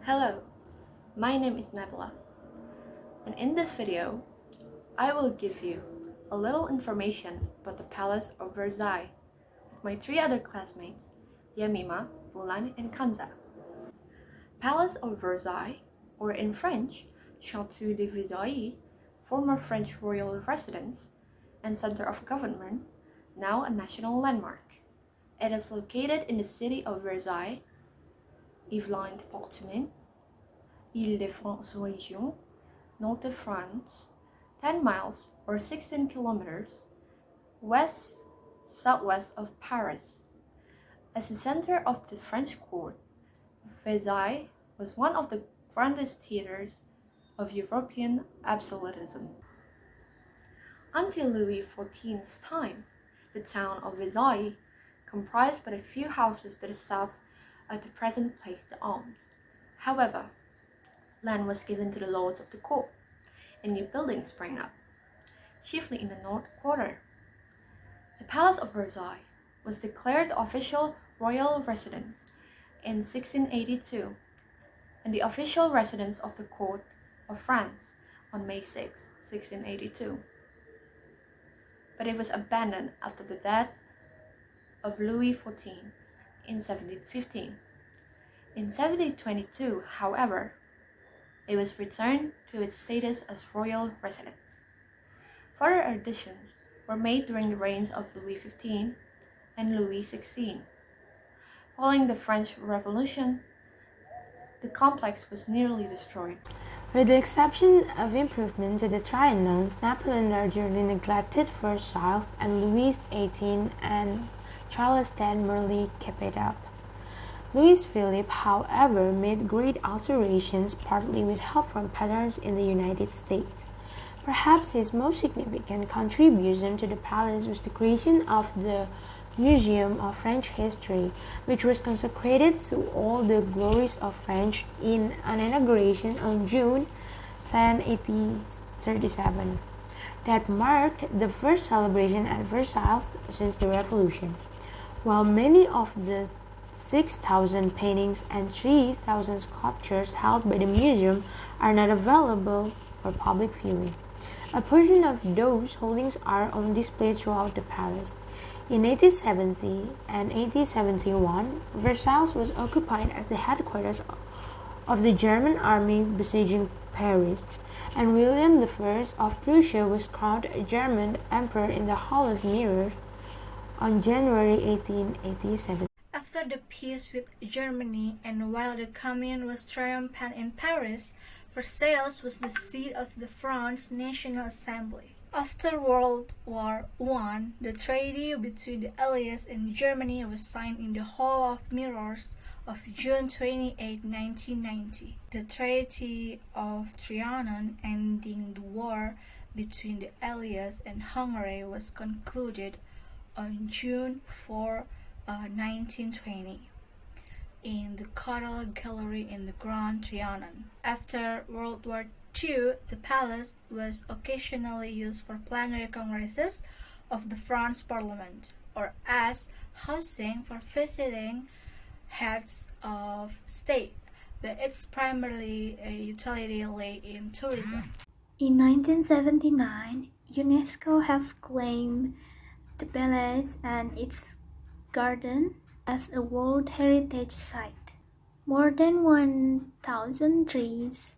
Hello, my name is Nebula, and in this video, I will give you a little information about the Palace of Versailles with my three other classmates, Yamima, Bulan, and Kanza. Palace of Versailles, or in French, Château de Versailles, former French royal residence and center of government, now a national landmark. It is located in the city of Versailles, Yvelines-Département, Île-de-France region, North of France, 10 miles or 16 kilometers west-southwest of Paris. As the center of the French court, Versailles was one of the grandest theaters of European absolutism. Until Louis XIV's time, the town of Versailles comprised but a few houses to the south of the present Place d'Armes. However, land was given to the lords of the court, and new buildings sprang up, chiefly in the north quarter. The Palace of Versailles was declared the official royal residence in 1682, and the official residence of the court of France on May 6, 1682. But it was abandoned after the death of Louis XIV in 1715. In 1722, however, it was returned to its status as royal residence. Further additions were made during the reigns of Louis XV and Louis XVI. Following the French Revolution, the complex was nearly destroyed. With the exception of improvement to the Trianons, Napoleon largely neglected Versailles, and Louis XVIII and Charles X merely kept it up. Louis Philippe, however, made great alterations, partly with help from partners in the United States. Perhaps his most significant contribution to the palace was the creation of the Museum of French History, which was consecrated to all the glories of France in an inauguration on June 10, 1837. That marked the first celebration at Versailles since the Revolution. While many of the 6,000 paintings and 3,000 sculptures held by the museum are not available for public viewing, a portion of those holdings are on display throughout the palace. In 1870 and 1871, Versailles was occupied as the headquarters of the German army besieging Paris, and William I of Prussia was crowned German emperor in the Hall of Mirrors on January 1887. After the peace with Germany and while the Commune was triumphant in Paris, Versailles was the seat of the French National Assembly. After World War I, the treaty between the Allies and Germany was signed in the Hall of Mirrors of June 28, 1990. The Treaty of Trianon, ending the war between the Allies and Hungary, was concluded on June 4, 1920 in the Caudal Gallery in the Grand Trianon. After World War II, the palace was occasionally used for plenary congresses of the French Parliament, or as housing for visiting heads of state, but it's primarily a utility lay in tourism. In 1979, UNESCO have claimed the palace and its garden as a World Heritage Site. More than 1,000 trees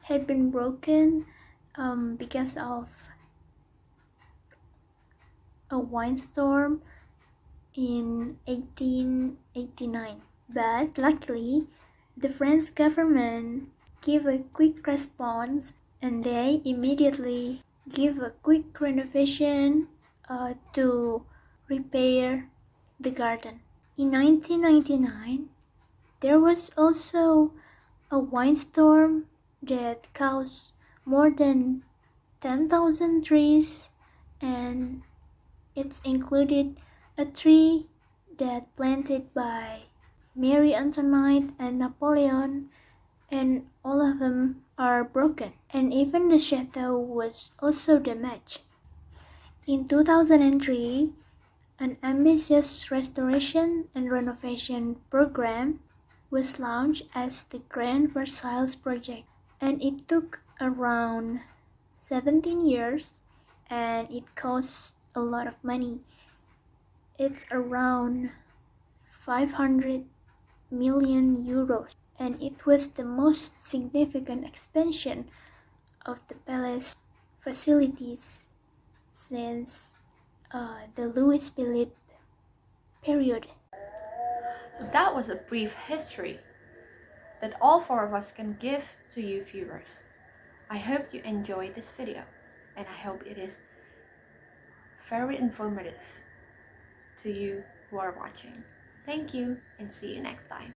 had been broken because of a windstorm in 1889. But luckily, the French government gave a quick response and they immediately gave a quick renovation to repair the garden. In 1999, there was also a windstorm that caused more than 10,000 trees, and it included a tree that planted by Marie Antoinette and Napoleon, and all of them are broken, and even the chateau was also damaged. In 2003, an ambitious restoration and renovation program was launched as the Grand Versailles Project, and it took around 17 years and it cost a lot of money. It's around 500 million euros, and it was the most significant expansion of the palace facilities since the Louis Philippe period. So that was a brief history that all four of us can give to you viewers. I hope you enjoyed this video, and I hope it is very informative to you who are watching. Thank you, and see you next time.